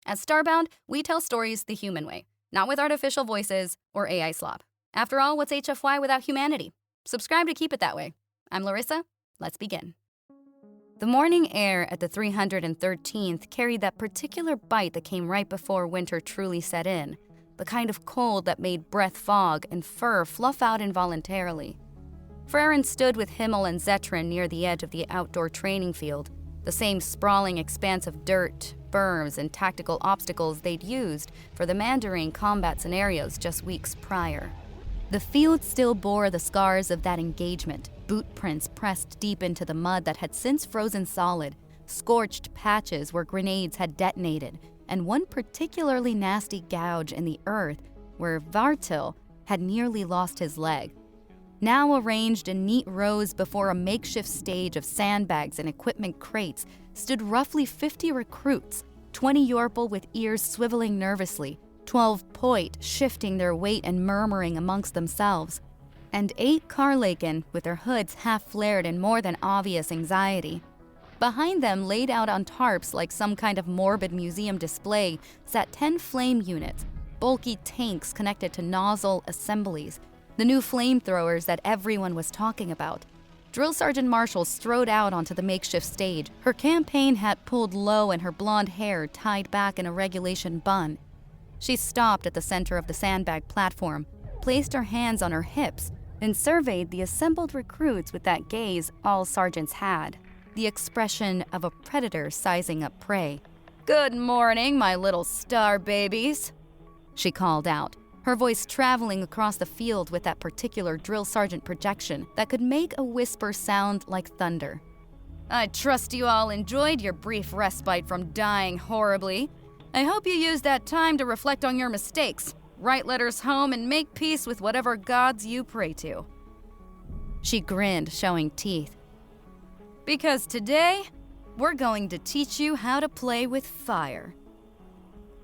At Starbound, we tell stories the human way, not with artificial voices or AI slop. After all, what's HFY without humanity? Subscribe to keep it that way. I'm Larissa. Let's begin. The morning air at the 313th carried that particular bite that came right before winter truly set in, the kind of cold that made breath fog and fur fluff out involuntarily. Frairen stood with Himmel and Zetrin near the edge of the outdoor training field, the same sprawling expanse of dirt, berms, and tactical obstacles they'd used for the Mandarin combat scenarios just weeks prior. The field still bore the scars of that engagement, boot prints pressed deep into the mud that had since frozen solid, scorched patches where grenades had detonated, and one particularly nasty gouge in the earth where Vartil had nearly lost his leg. Now arranged in neat rows before a makeshift stage of sandbags and equipment crates stood roughly 50 recruits, 20 Yorpal with ears swiveling nervously, 12 Poit shifting their weight and murmuring amongst themselves, and 8 Karlaken with their hoods half flared in more than obvious anxiety. Behind them, laid out on tarps like some kind of morbid museum display, sat 10 flame units, bulky tanks connected to nozzle assemblies, the new flamethrowers that everyone was talking about. Drill Sergeant Marshall strode out onto the makeshift stage, her campaign hat pulled low and her blonde hair tied back in a regulation bun. She stopped at the center of the sandbag platform, placed her hands on her hips, and surveyed the assembled recruits with that gaze all sergeants had, the expression of a predator sizing up prey. "Good morning, my little star babies," she called out, her voice traveling across the field with that particular drill sergeant projection that could make a whisper sound like thunder. "I trust you all enjoyed your brief respite from dying horribly. I hope you used that time to reflect on your mistakes, write letters home, and make peace with whatever gods you pray to." She grinned, showing teeth. "Because today, we're going to teach you how to play with fire."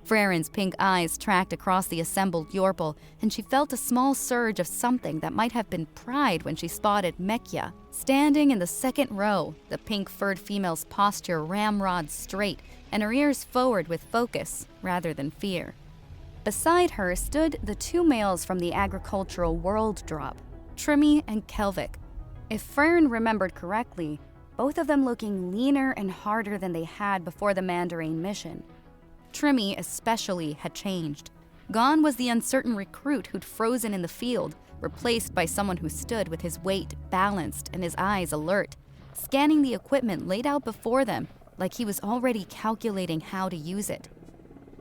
Frairen's pink eyes tracked across the assembled Yorpal, and she felt a small surge of something that might have been pride when she spotted Mekya, standing in the second row, the pink-furred female's posture ramrod straight and her ears forward with focus rather than fear. Beside her stood the 2 males from the agricultural world drop, Trimmy and Kelvik. If Frairen remembered correctly, both of them looking leaner and harder than they had before the Mandarin mission. Trimmy especially had changed. Gone was the uncertain recruit who'd frozen in the field, replaced by someone who stood with his weight balanced and his eyes alert, scanning the equipment laid out before them like he was already calculating how to use it.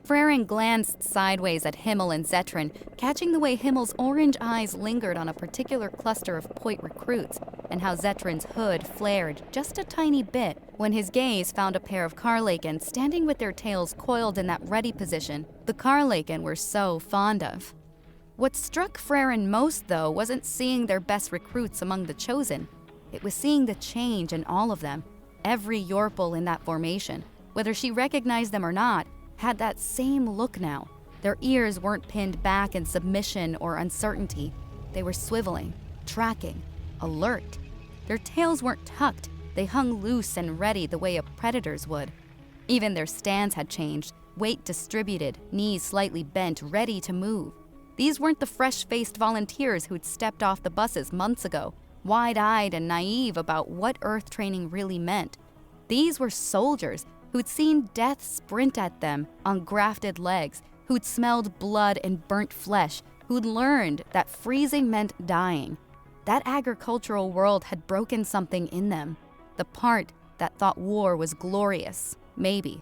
Frairen glanced sideways at Himmel and Zetrin, catching the way Himmel's orange eyes lingered on a particular cluster of Poit recruits, and how Zetrin's hood flared just a tiny bit when his gaze found a pair of Karlaken standing with their tails coiled in that ready position the Karlaken were so fond of. What struck Frairen most, though, wasn't seeing their best recruits among the chosen. It was seeing the change in all of them. Every Yorpal in that formation, whether she recognized them or not, had that same look now. Their ears weren't pinned back in submission or uncertainty. They were swiveling, tracking, alert. Their tails weren't tucked. They hung loose and ready the way a predator's would. Even their stance had changed, weight distributed, knees slightly bent, ready to move. These weren't the fresh-faced volunteers who'd stepped off the buses months ago, wide-eyed and naive about what Earth training really meant. These were soldiers who'd seen death sprint at them on grafted legs, who'd smelled blood and burnt flesh, who'd learned that freezing meant dying. That agricultural world had broken something in them, the part that thought war was glorious, maybe,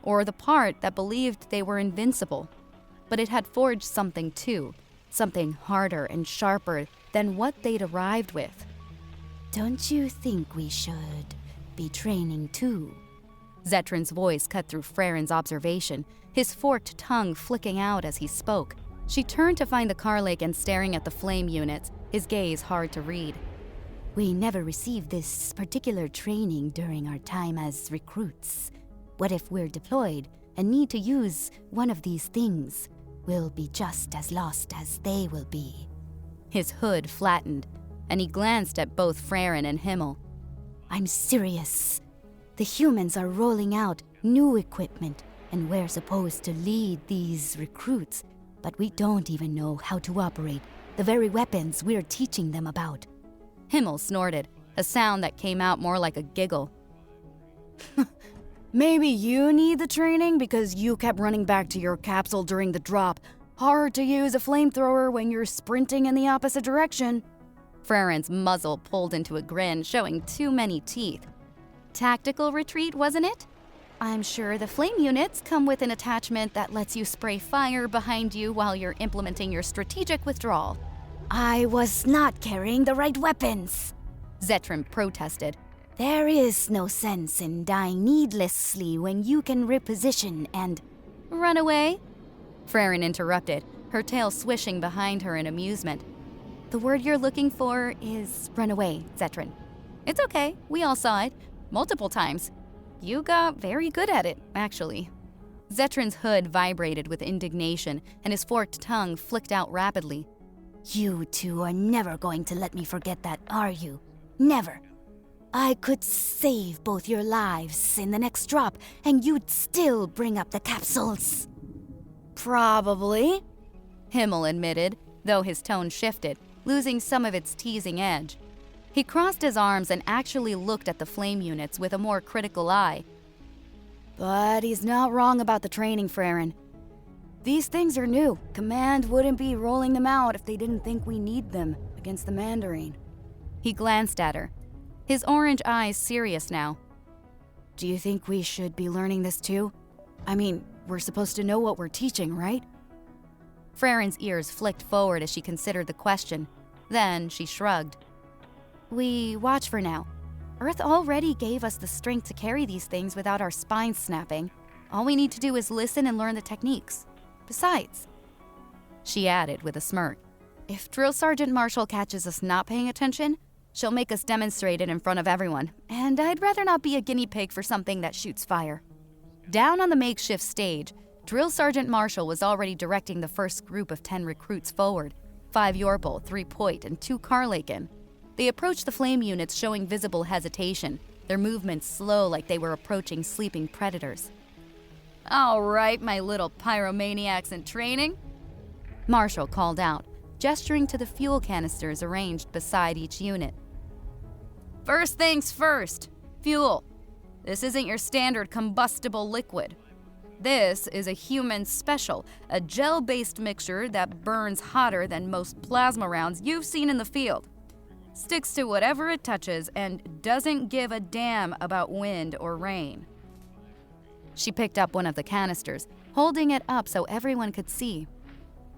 or the part that believed they were invincible. But it had forged something too, something harder and sharper than what they'd arrived with. "Don't you think we should be training too?" Zetrin's voice cut through Frairen's observation, his forked tongue flicking out as he spoke. She turned to find the Karlaken staring at the flame units, his gaze hard to read. "We never received this particular training during our time as recruits. What if we're deployed and need to use one of these things? We'll be just as lost as they will be." His hood flattened, and he glanced at both Frairen and Himmel. "I'm serious. The humans are rolling out new equipment and we're supposed to lead these recruits, but we don't even know how to operate the very weapons we're teaching them about. Himmel snorted, a sound that came out more like a giggle. Maybe you need the training because you kept running back to your capsule during the drop. Hard to use a flamethrower when you're sprinting in the opposite direction. Frairen's muzzle pulled into a grin, showing too many teeth. Tactical retreat, wasn't it? I'm sure the flame units come with an attachment that lets you spray fire behind you while you're implementing your strategic withdrawal. I was not carrying the right weapons, Zetrin protested. There is no sense in dying needlessly when you can reposition and... Run away? Frairen interrupted, her tail swishing behind her in amusement. The word you're looking for is run away, Zetrin. It's okay, we all saw it. Multiple times. You got very good at it, actually. Zetrin's hood vibrated with indignation, and his forked tongue flicked out rapidly. You two are never going to let me forget that, are you? Never. I could save both your lives in the next drop, and you'd still bring up the capsules. Probably, Himmel admitted, though his tone shifted, losing some of its teasing edge. He crossed his arms and actually looked at the flame units with a more critical eye. But he's not wrong about the training, Frairen. These things are new. Command wouldn't be rolling them out if they didn't think we need them against the Mandarin. He glanced at her, his orange eyes serious now. Do you think we should be learning this too? I mean, we're supposed to know what we're teaching, right? Frairen's ears flicked forward as she considered the question. Then she shrugged. We watch for now. Earth already gave us the strength to carry these things without our spines snapping. All we need to do is listen and learn the techniques. Besides, she added with a smirk, if Drill Sergeant Marshall catches us not paying attention, she'll make us demonstrate it in front of everyone, and I'd rather not be a guinea pig for something that shoots fire. Down on the makeshift stage, Drill Sergeant Marshall was already directing the first group of 10 recruits forward, 5 Yorpal, 3 Poit, and 2 Karlaken. They approached the flame units showing visible hesitation, their movements slow like they were approaching sleeping predators. All right, my little pyromaniacs in training, Marshall called out, gesturing to the fuel canisters arranged beside each unit. First things first, fuel. This isn't your standard combustible liquid. This is a human special, a gel-based mixture that burns hotter than most plasma rounds you've seen in the field. Sticks to whatever it touches and doesn't give a damn about wind or rain. She picked up one of the canisters, holding it up so everyone could see.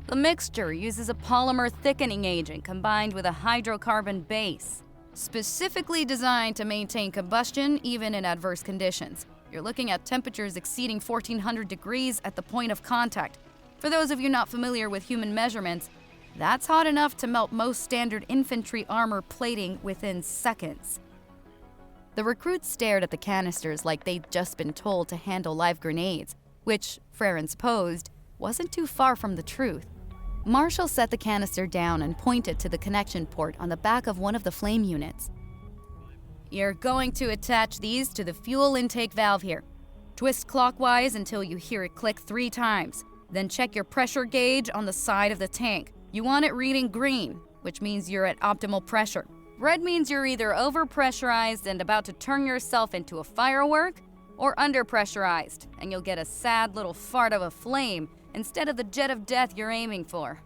The mixture uses a polymer thickening agent combined with a hydrocarbon base, specifically designed to maintain combustion even in adverse conditions. You're looking at temperatures exceeding 1400 degrees at the point of contact. For those of you not familiar with human measurements, that's hot enough to melt most standard infantry armor plating within seconds. The recruits stared at the canisters like they'd just been told to handle live grenades, which, Frairen supposed, wasn't too far from the truth. Marshall set the canister down and pointed to the connection port on the back of one of the flame units. You're going to attach these to the fuel intake valve here. Twist clockwise until you hear it click 3 times. Then check your pressure gauge on the side of the tank. You want it reading green, which means you're at optimal pressure. Red means you're either overpressurized and about to turn yourself into a firework, or underpressurized, and you'll get a sad little fart of a flame instead of the jet of death you're aiming for.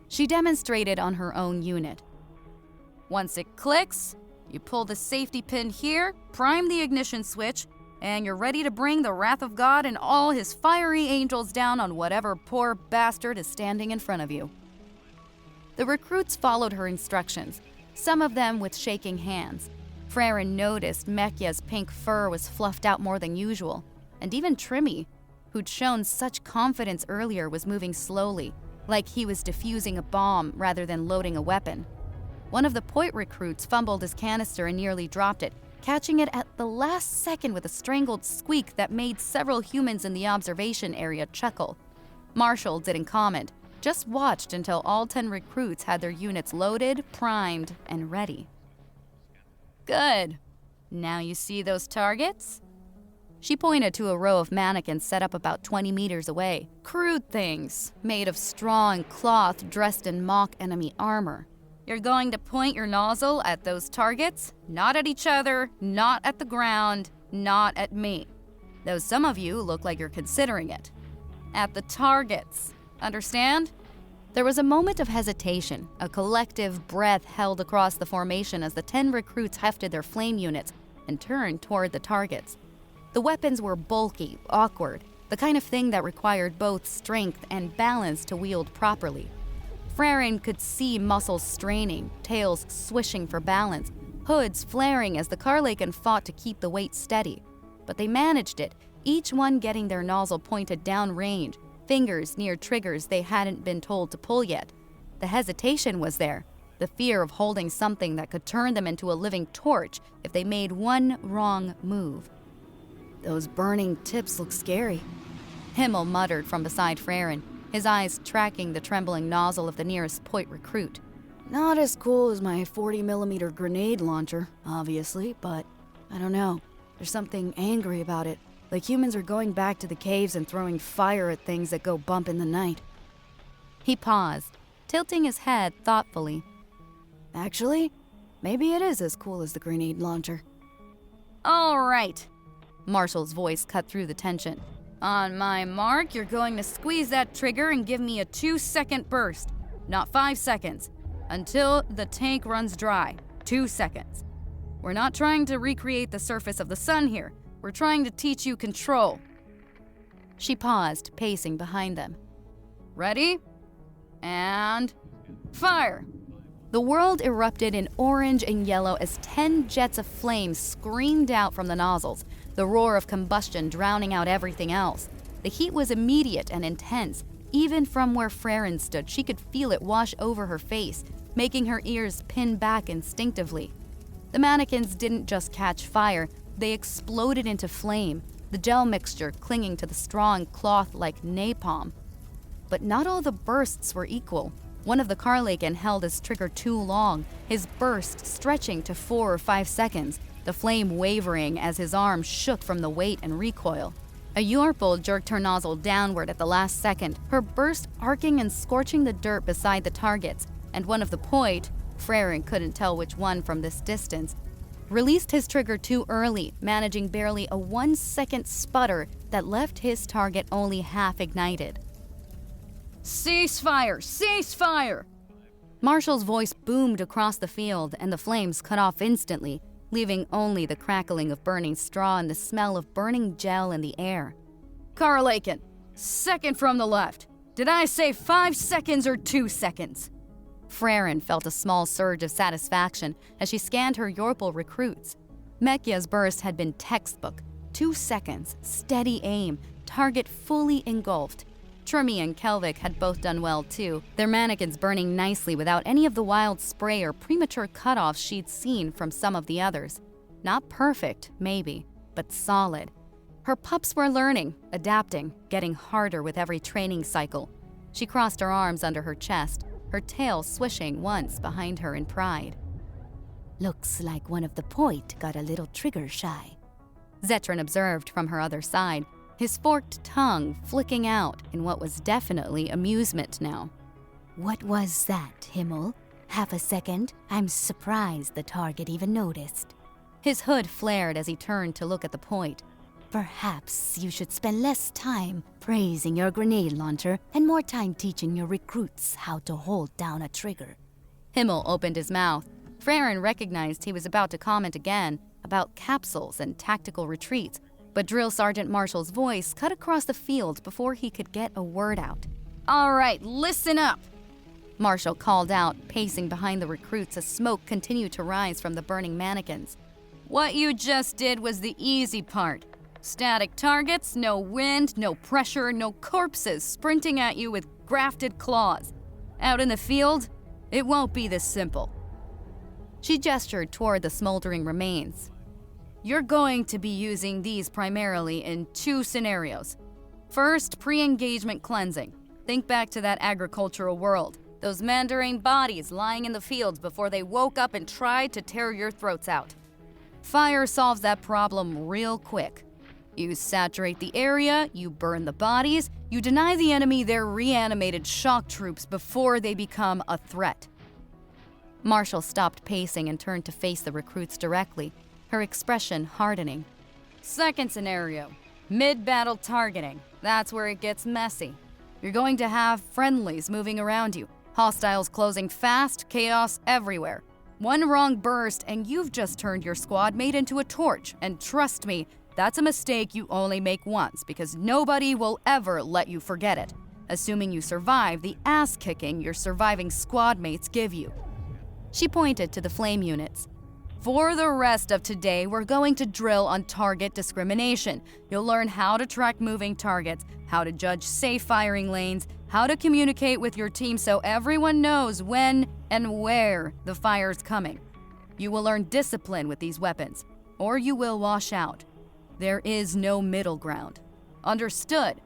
She demonstrated on her own unit. Once it clicks, you pull the safety pin here, prime the ignition switch, and you're ready to bring the wrath of God and all his fiery angels down on whatever poor bastard is standing in front of you. The recruits followed her instructions, some of them with shaking hands. Frairen noticed Mekya's pink fur was fluffed out more than usual, and even Trimmy, who'd shown such confidence earlier, was moving slowly, like he was defusing a bomb rather than loading a weapon. One of the Poit recruits fumbled his canister and nearly dropped it, catching it at the last second with a strangled squeak that made several humans in the observation area chuckle. Marshall didn't comment, just watched until all 10 recruits had their units loaded, primed, and ready. Good. Now you see those targets? She pointed to a row of mannequins set up about 20 meters away. Crude things, made of straw and cloth dressed in mock enemy armor. You're going to point your nozzle at those targets, not at each other, not at the ground, not at me. Though some of you look like you're considering it. At the targets. Understand? There was a moment of hesitation, a collective breath held across the formation as the 10 recruits hefted their flame units and turned toward the targets. The weapons were bulky, awkward, the kind of thing that required both strength and balance to wield properly. Frairen could see muscles straining, tails swishing for balance, hoods flaring as the Carlaken fought to keep the weight steady. But they managed it, each one getting their nozzle pointed downrange, fingers near triggers they hadn't been told to pull yet. The hesitation was there, the fear of holding something that could turn them into a living torch if they made one wrong move. Those burning tips look scary, Himmel muttered from beside Frairen, his eyes tracking the trembling nozzle of the nearest point recruit. Not as cool as my 40mm grenade launcher, obviously, but I don't know. There's something angry about it, like humans are going back to the caves and throwing fire at things that go bump in the night. He paused, tilting his head thoughtfully. Actually, maybe it is as cool as the grenade launcher. All right. Marshall's voice cut through the tension. On my mark, you're going to squeeze that trigger and give me a 2-second burst. Not 5 seconds. Until the tank runs dry. 2 seconds. We're not trying to recreate the surface of the sun here. We're trying to teach you control. She paused, pacing behind them. Ready? And fire! The world erupted in orange and yellow as 10 jets of flame screamed out from the nozzles, the roar of combustion drowning out everything else. The heat was immediate and intense. Even from where Frairen stood, she could feel it wash over her face, making her ears pin back instinctively. The mannequins didn't just catch fire, they exploded into flame, the gel mixture clinging to the straw and cloth like napalm. But not all the bursts were equal. One of the Carlaken held his trigger too long, his burst stretching to 4 or 5 seconds, the flame wavering as his arm shook from the weight and recoil. A Yorpal jerked her nozzle downward at the last second, her burst arcing and scorching the dirt beside the targets, and one of the point, Frairen couldn't tell which one from this distance, released his trigger too early, managing barely a 1-second sputter that left his target only half ignited. Ceasefire! Ceasefire! Marshall's voice boomed across the field, and the flames cut off instantly, leaving only the crackling of burning straw and the smell of burning gel in the air. Carlaken, second from the left. Did I say 5 seconds or 2 seconds? Frairen felt a small surge of satisfaction as she scanned her Yorpal recruits. Mekya's burst had been textbook. 2 seconds, steady aim, target fully engulfed. Trumi and Kelvik had both done well too, their mannequins burning nicely without any of the wild spray or premature cutoffs she'd seen from some of the others. Not perfect, maybe, but solid. Her pups were learning, adapting, getting harder with every training cycle. She crossed her arms under her chest, her tail swishing once behind her in pride. Looks like one of the point got a little trigger shy. Zetran observed from her other side, his forked tongue flicking out in what was definitely amusement now. What was that, Himmel? Half a second? I'm surprised the target even noticed. His hood flared as he turned to look at the point. Perhaps you should spend less time praising your grenade launcher and more time teaching your recruits how to hold down a trigger. Himmel opened his mouth. Frairen recognized he was about to comment again about capsules and tactical retreats, but Drill Sergeant Marshall's voice cut across the field before he could get a word out. All right, listen up, Marshall called out, pacing behind the recruits as smoke continued to rise from the burning mannequins. What you just did was the easy part. Static targets, no wind, no pressure, no corpses sprinting at you with grafted claws. Out in the field, it won't be this simple. She gestured toward the smoldering remains. You're going to be using these primarily in 2 scenarios. First, pre-engagement cleansing. Think back to that agricultural world. Those Mandarin bodies lying in the fields before they woke up and tried to tear your throats out. Fire solves that problem real quick. You saturate the area, you burn the bodies, you deny the enemy their reanimated shock troops before they become a threat. Marshall stopped pacing and turned to face the recruits directly, her expression hardening. Second scenario, mid-battle targeting. That's where it gets messy. You're going to have friendlies moving around you, hostiles closing fast, chaos everywhere. One wrong burst and you've just turned your squad mate into a torch, and trust me, that's a mistake you only make once because nobody will ever let you forget it, assuming you survive the ass-kicking your surviving squad mates give you. She pointed to the flame units. For the rest of today, we're going to drill on target discrimination. You'll learn how to track moving targets, how to judge safe firing lanes, how to communicate with your team so everyone knows when and where the fire's coming. You will learn discipline with these weapons, or you will wash out. There is no middle ground. Understood?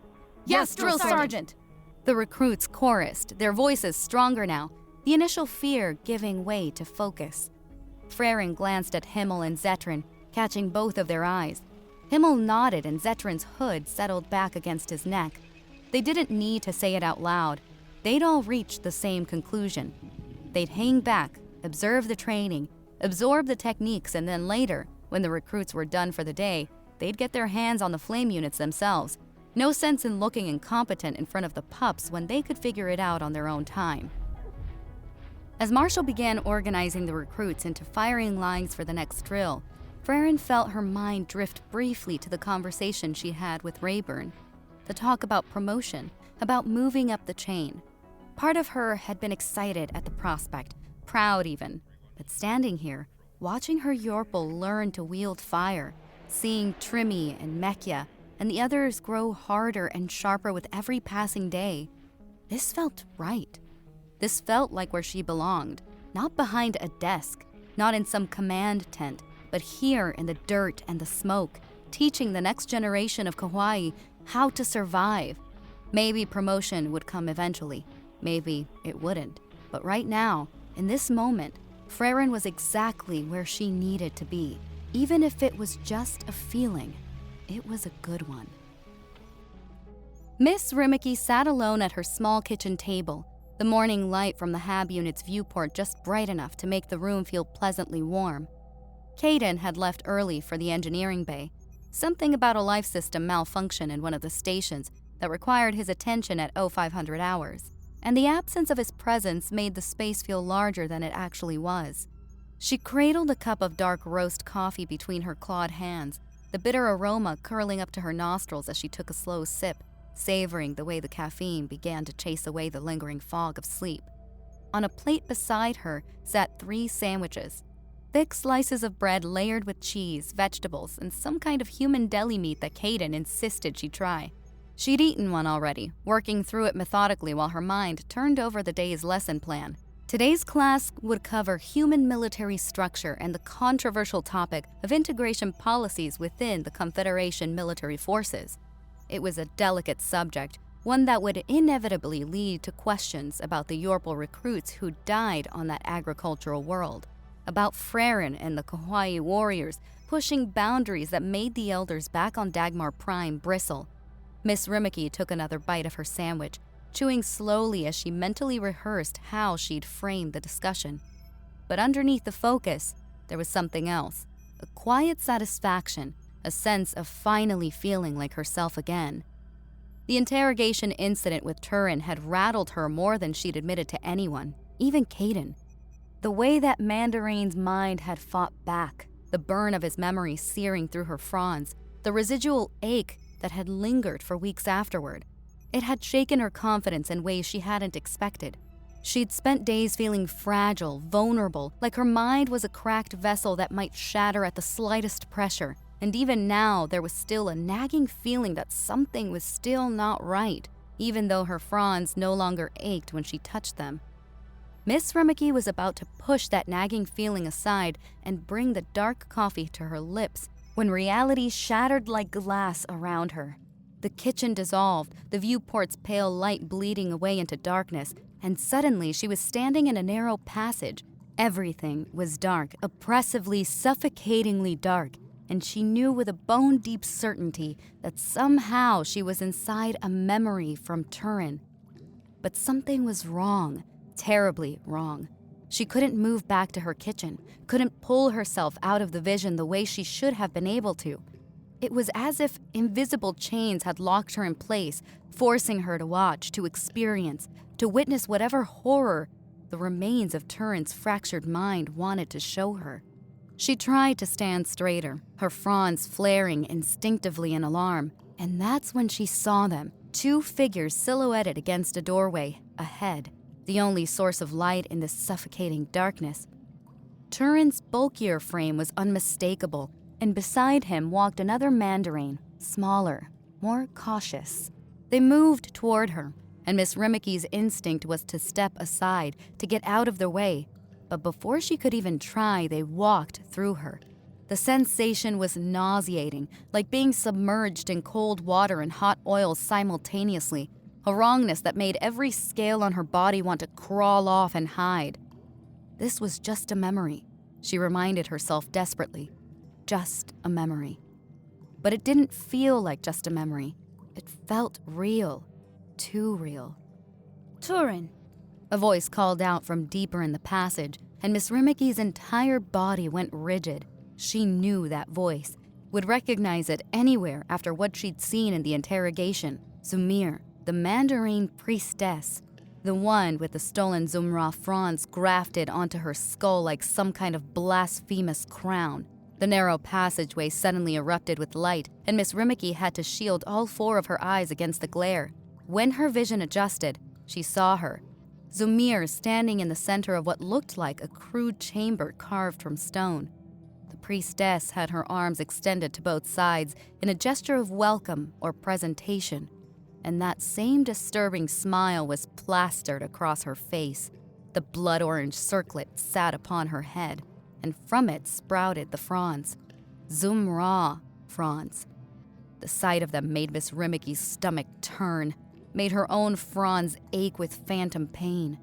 Yes, Drill Sergeant! The recruits chorused, their voices stronger now, the initial fear giving way to focus. Frairen glanced at Himmel and Zetrin, catching both of their eyes. Himmel nodded and Zetrin's hood settled back against his neck. They didn't need to say it out loud. They'd all reached the same conclusion. They'd hang back, observe the training, absorb the techniques, and then later, when the recruits were done for the day, they'd get their hands on the flame units themselves. No sense in looking incompetent in front of the pups when they could figure it out on their own time. As Marshall began organizing the recruits into firing lines for the next drill, Frairen felt her mind drift briefly to the conversation she had with Rayburn. The talk about promotion, about moving up the chain. Part of her had been excited at the prospect, proud even. But standing here, watching her Yorpal learn to wield fire, seeing Trimmy and Mekya and the others grow harder and sharper with every passing day, this felt right. This felt like where she belonged, not behind a desk, not in some command tent, but here in the dirt and the smoke, teaching the next generation of Kauai how to survive. Maybe promotion would come eventually, maybe it wouldn't. But right now, in this moment, Frairen was exactly where she needed to be. Even if it was just a feeling, it was a good one. Miss Rimiki sat alone at her small kitchen table, the morning light from the HAB unit's viewport just bright enough to make the room feel pleasantly warm. Caden had left early for the engineering bay, something about a life system malfunction in one of the stations that required his attention at 0500 hours, and the absence of his presence made the space feel larger than it actually was. She cradled a cup of dark roast coffee between her clawed hands, the bitter aroma curling up to her nostrils as she took a slow sip, savoring the way the caffeine began to chase away the lingering fog of sleep. On a plate beside her sat 3 sandwiches, thick slices of bread layered with cheese, vegetables, and some kind of human deli meat that Caden insisted she try. She'd eaten one already, working through it methodically while her mind turned over the day's lesson plan. Today's class would cover human military structure and the controversial topic of integration policies within the Confederation military forces. It was a delicate subject, one that would inevitably lead to questions about the Yorpal recruits who died on that agricultural world, about Frairen and the Kauai warriors pushing boundaries that made the elders back on Dagmar Prime bristle. Miss Rimiki took another bite of her sandwich, chewing slowly as she mentally rehearsed how she'd frame the discussion. But underneath the focus, there was something else, a quiet satisfaction, a sense of finally feeling like herself again. The interrogation incident with Turin had rattled her more than she'd admitted to anyone, even Caden. The way that Mandarine's mind had fought back, the burn of his memory searing through her fronds, the residual ache that had lingered for weeks afterward. It had shaken her confidence in ways she hadn't expected. She'd spent days feeling fragile, vulnerable, like her mind was a cracked vessel that might shatter at the slightest pressure. And even now, there was still a nagging feeling that something was still not right, even though her fronds no longer ached when she touched them. Miss Rimiki was about to push that nagging feeling aside and bring the dark coffee to her lips when reality shattered like glass around her. The kitchen dissolved, the viewport's pale light bleeding away into darkness, and suddenly she was standing in a narrow passage. Everything was dark, oppressively, suffocatingly dark. and she knew with a bone-deep certainty that somehow she was inside a memory from Turin. But something was wrong, terribly wrong. She couldn't move back to her kitchen, couldn't pull herself out of the vision the way she should have been able to. It was as if invisible chains had locked her in place, forcing her to watch, to experience, to witness whatever horror the remains of Turin's fractured mind wanted to show her. She tried to stand straighter, her fronds flaring instinctively in alarm, and that's when she saw them, two figures silhouetted against a doorway, ahead, the only source of light in this suffocating darkness. Turin's bulkier frame was unmistakable, and beside him walked another mandarin, smaller, more cautious. They moved toward her, and Miss Rimiki's instinct was to step aside, to get out of their way. But before she could even try, they walked through her. The sensation was nauseating, like being submerged in cold water and hot oil simultaneously, a wrongness that made every scale on her body want to crawl off and hide. This was just a memory, she reminded herself desperately. Just a memory. But it didn't feel like just a memory. It felt real. Too real. Turin! A voice called out from deeper in the passage, and Miss Rimiki's entire body went rigid. She knew that voice, would recognize it anywhere after what she'd seen in the interrogation. Zumir, the Mandarin priestess, the one with the stolen Zumra fronds grafted onto her skull like some kind of blasphemous crown. The narrow passageway suddenly erupted with light, and Miss Rimiki had to shield all four of her eyes against the glare. When her vision adjusted, she saw her, Zumir, standing in the center of what looked like a crude chamber carved from stone. The priestess had her arms extended to both sides in a gesture of welcome or presentation, and that same disturbing smile was plastered across her face. The blood-orange circlet sat upon her head, and from it sprouted the fronds. Zumra fronds. The sight of them made Miss Rimiki's stomach turn, made her own fronds ache with phantom pain.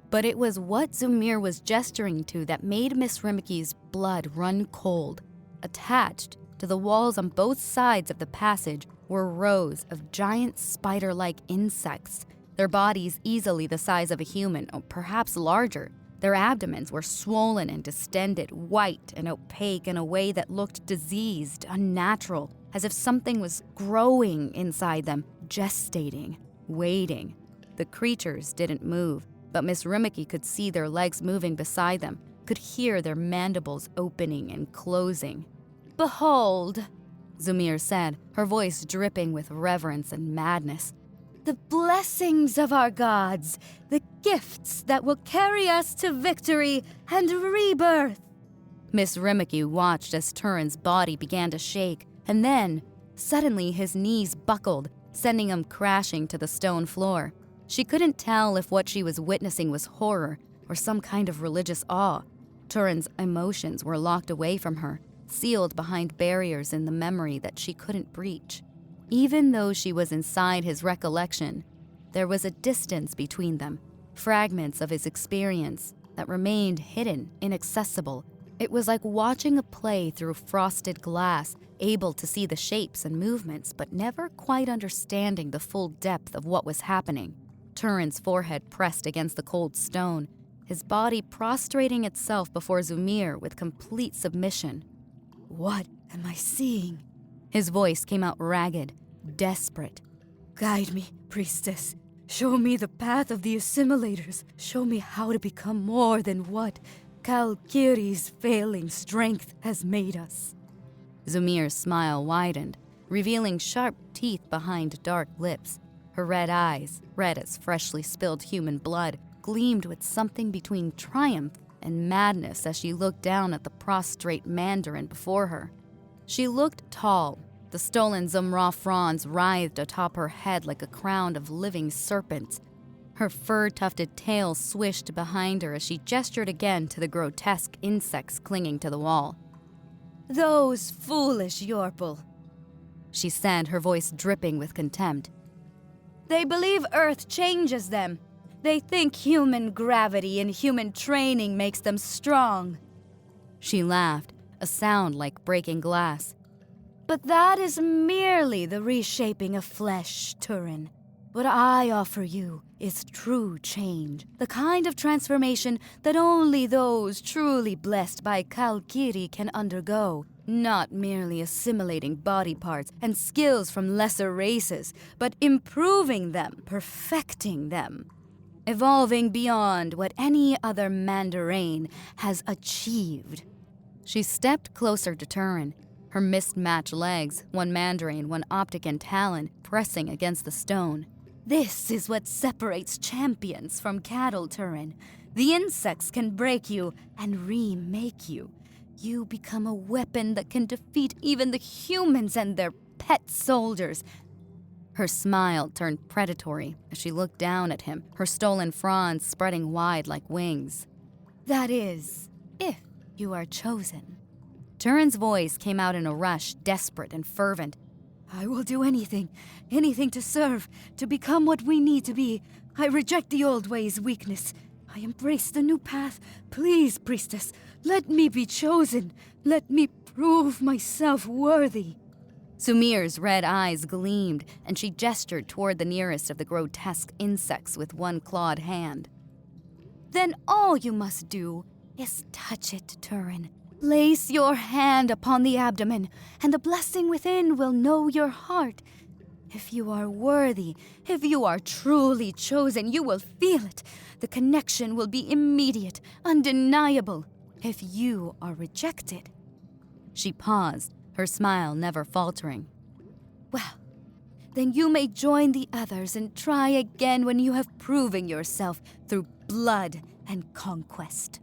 But it was what Zumir was gesturing to that made Miss Rimiki's blood run cold. Attached to the walls on both sides of the passage were rows of giant spider-like insects, their bodies easily the size of a human, or perhaps larger. Their abdomens were swollen and distended, white and opaque in a way that looked diseased, unnatural, as if something was growing inside them, gestating, waiting. The creatures didn't move, but Miss Rimiki could see their legs moving beside them, could hear their mandibles opening and closing. "Behold," Zumir said, her voice dripping with reverence and madness, "the blessings of our gods, the gifts that will carry us to victory and rebirth." Miss Rimiki watched as Turin's body began to shake, and then, suddenly his knees buckled, sending him crashing to the stone floor. She couldn't tell if what she was witnessing was horror or some kind of religious awe. Turin's emotions were locked away from her, sealed behind barriers in the memory that she couldn't breach. Even though she was inside his recollection, there was a distance between them, fragments of his experience that remained hidden, inaccessible. It was like watching a play through frosted glass, able to see the shapes and movements, but never quite understanding the full depth of what was happening. Turin's forehead pressed against the cold stone, his body prostrating itself before Zumir with complete submission. "What am I seeing?" His voice came out ragged, desperate. "Guide me, priestess. Show me the path of the assimilators. Show me how to become more than what Kalkiri's failing strength has made us." Zumir's smile widened, revealing sharp teeth behind dark lips. Her red eyes, red as freshly spilled human blood, gleamed with something between triumph and madness as she looked down at the prostrate mandarin before her. She looked tall. The stolen Zumra fronds writhed atop her head like a crown of living serpents. Her fur-tufted tail swished behind her as she gestured again to the grotesque insects clinging to the wall. "Those foolish Yorpal," she said, her voice dripping with contempt. "They believe Earth changes them. They think human gravity and human training makes them strong." She laughed, a sound like breaking glass. But that is merely the reshaping of flesh, Turin. What I offer you is true change, the kind of transformation that only those truly blessed by Kalkiri can undergo, not merely assimilating body parts and skills from lesser races, but improving them, perfecting them, evolving beyond what any other Mandarin has achieved. She stepped closer to Turin, her mismatched legs, one Mandarin, one Optic and Talon, pressing against the stone. This is what separates champions from cattle, Turin. The insects can break you and remake you. You become a weapon that can defeat even the humans and their pet soldiers. Her smile turned predatory as she looked down at him, her stolen fronds spreading wide like wings. That is, if you are chosen. Turin's voice came out in a rush, desperate and fervent. I will do anything to serve, to become what we need to be. I reject the old ways' weakness. I embrace the new path. Please, priestess, let me be chosen. Let me prove myself worthy. Sumir's red eyes gleamed, and she gestured toward the nearest of the grotesque insects with one clawed hand. Then all you must do is touch it, Turin. Place your hand upon the abdomen, and the blessing within will know your heart. If you are worthy, if you are truly chosen, you will feel it. The connection will be immediate, undeniable. If you are rejected. She paused, her smile never faltering. Well, then you may join the others and try again when you have proven yourself through blood and conquest.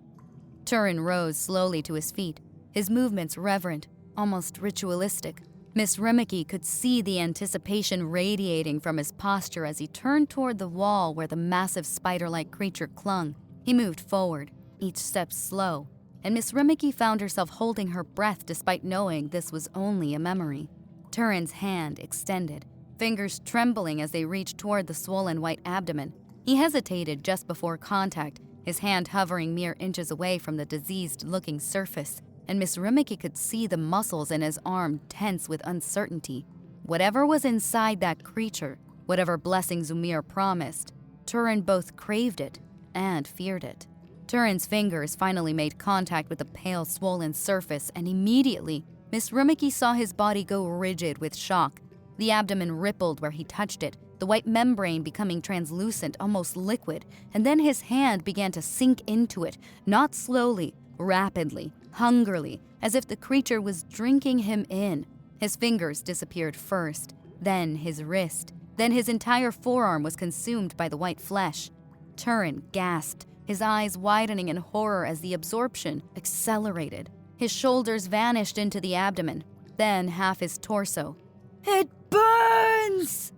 Turin rose slowly to his feet, his movements reverent, almost ritualistic. Miss Rimiki could see the anticipation radiating from his posture as he turned toward the wall where the massive spider-like creature clung. He moved forward, each step slow, and Miss Rimiki found herself holding her breath despite knowing this was only a memory. Turin's hand extended, fingers trembling as they reached toward the swollen white abdomen. He hesitated just before contact, his hand hovering mere inches away from the diseased-looking surface, and Miss Rimiki could see the muscles in his arm tense with uncertainty. Whatever was inside that creature, whatever blessing Zumir promised, Turin both craved it and feared it. Turin's fingers finally made contact with the pale, swollen surface, and immediately, Miss Rimiki saw his body go rigid with shock. The abdomen rippled where he touched it, the white membrane becoming translucent, almost liquid, and then his hand began to sink into it, not slowly, rapidly, hungrily, as if the creature was drinking him in. His fingers disappeared first, then his wrist, then his entire forearm was consumed by the white flesh. Turin gasped, his eyes widening in horror as the absorption accelerated. His shoulders vanished into the abdomen, then half his torso. It burns!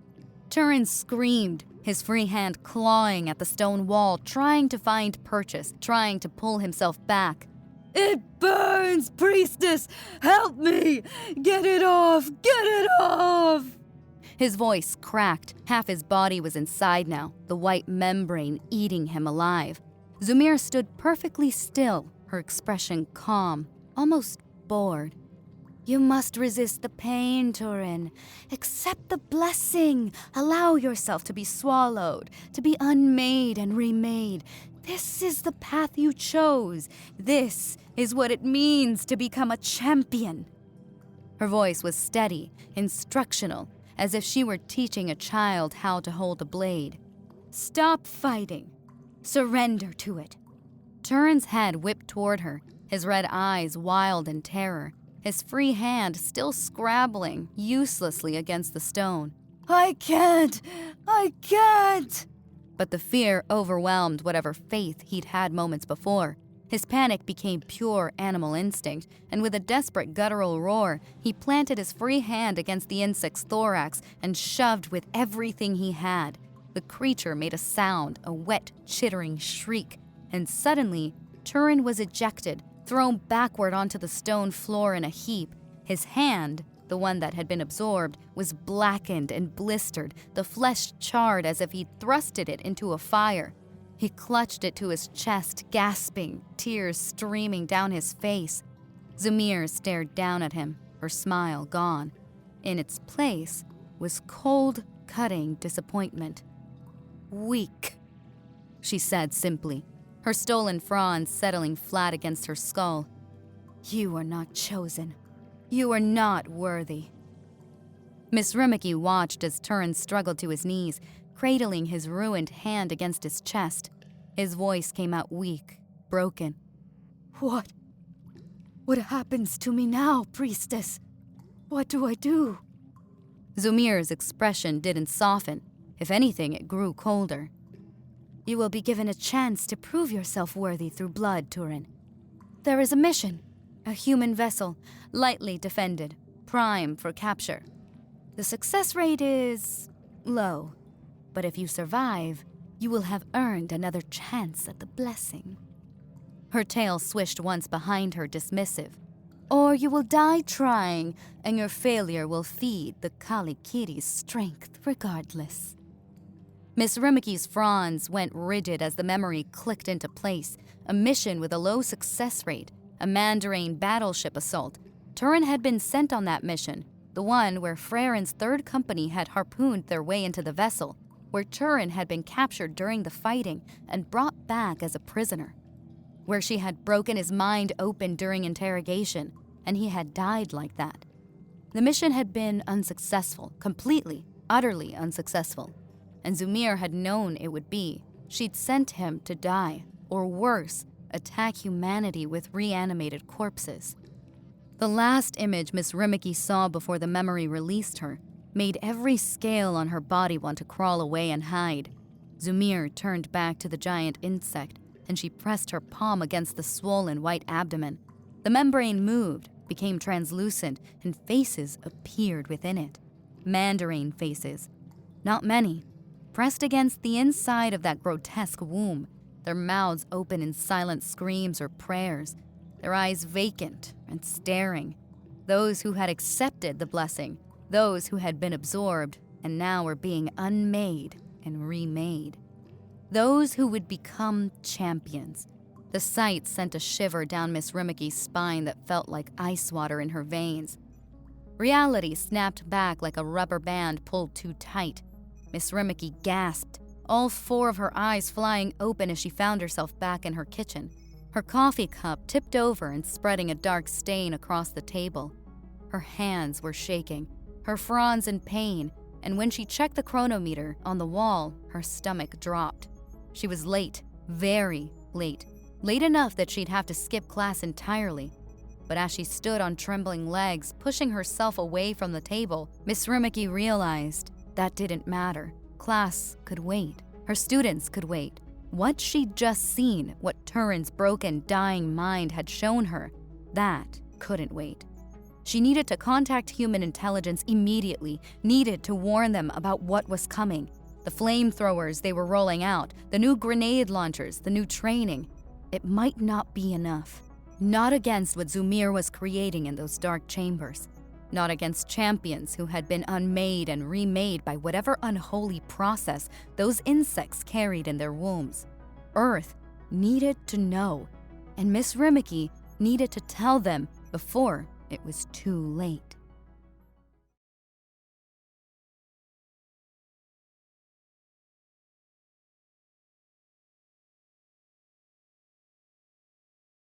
Turin screamed, his free hand clawing at the stone wall, trying to find purchase, trying to pull himself back. It burns, priestess! Help me! Get it off! Get it off! His voice cracked. Half his body was inside now, the white membrane eating him alive. Zumir stood perfectly still, her expression calm, almost bored. You must resist the pain, Turin. Accept the blessing. Allow yourself to be swallowed, to be unmade and remade. This is the path you chose. This is what it means to become a champion. Her voice was steady, instructional, as if she were teaching a child how to hold a blade. Stop fighting. Surrender to it. Turin's head whipped toward her, his red eyes wild in terror, his free hand still scrabbling uselessly against the stone. I can't! But the fear overwhelmed whatever faith he'd had moments before. His panic became pure animal instinct, and with a desperate guttural roar, he planted his free hand against the insect's thorax and shoved with everything he had. The creature made a sound, a wet, chittering shriek, and suddenly, Turin was ejected, thrown backward onto the stone floor in a heap. His hand, the one that had been absorbed, was blackened and blistered, the flesh charred as if he'd thrusted it into a fire. He clutched it to his chest, gasping, tears streaming down his face. Zumir stared down at him, her smile gone. In its place was cold, cutting disappointment. "Weak," she said simply, her stolen fronds settling flat against her skull. "You are not chosen. You are not worthy." Miss Rimiki watched as Turin struggled to his knees, cradling his ruined hand against his chest. His voice came out weak, broken. What happens to me now, priestess? What do I do?" Zumir's expression didn't soften. If anything, it grew colder. "You will be given a chance to prove yourself worthy through blood, Turin. There is a mission, a human vessel, lightly defended, prime for capture. The success rate is low, but if you survive, you will have earned another chance at the blessing." Her tail swished once behind her, dismissive. "Or you will die trying, and your failure will feed the Kalikiri's strength regardless." Miss Rimiki's fronds went rigid as the memory clicked into place. A mission with a low success rate, a Mandarin battleship assault. Turin had been sent on that mission, the one where Frairen's third company had harpooned their way into the vessel, where Turin had been captured during the fighting and brought back as a prisoner, where she had broken his mind open during interrogation, and he had died like that. The mission had been unsuccessful, completely, utterly unsuccessful, and Zumir had known it would be. She'd sent him to die, or worse, attack humanity with reanimated corpses. The last image Miss Rimiki saw before the memory released her made every scale on her body want to crawl away and hide. Zumir turned back to the giant insect, and she pressed her palm against the swollen white abdomen. The membrane moved, became translucent, and faces appeared within it. Mandarin faces. Not many. Pressed against the inside of that grotesque womb, their mouths open in silent screams or prayers, their eyes vacant and staring. Those who had accepted the blessing, those who had been absorbed and now were being unmade and remade. Those who would become champions. The sight sent a shiver down Miss Rimiki's spine that felt like ice water in her veins. Reality snapped back like a rubber band pulled too tight. Miss Rimiki gasped, all four of her eyes flying open as she found herself back in her kitchen. Her coffee cup tipped over and spreading a dark stain across the table. Her hands were shaking, her fronds in pain, and when she checked the chronometer on the wall, her stomach dropped. She was late, very late. Late enough that she'd have to skip class entirely. But as she stood on trembling legs, pushing herself away from the table, Miss Rimiki realized that didn't matter. Class could wait. Her students could wait. What she'd just seen, what Turin's broken, dying mind had shown her, that couldn't wait. She needed to contact human intelligence immediately, needed to warn them about what was coming. The flamethrowers they were rolling out, the new grenade launchers, the new training. It might not be enough. Not against what Zumir was creating in those dark chambers. Not against champions who had been unmade and remade by whatever unholy process those insects carried in their wombs. Earth needed to know, and Miss Rimiki needed to tell them before it was too late.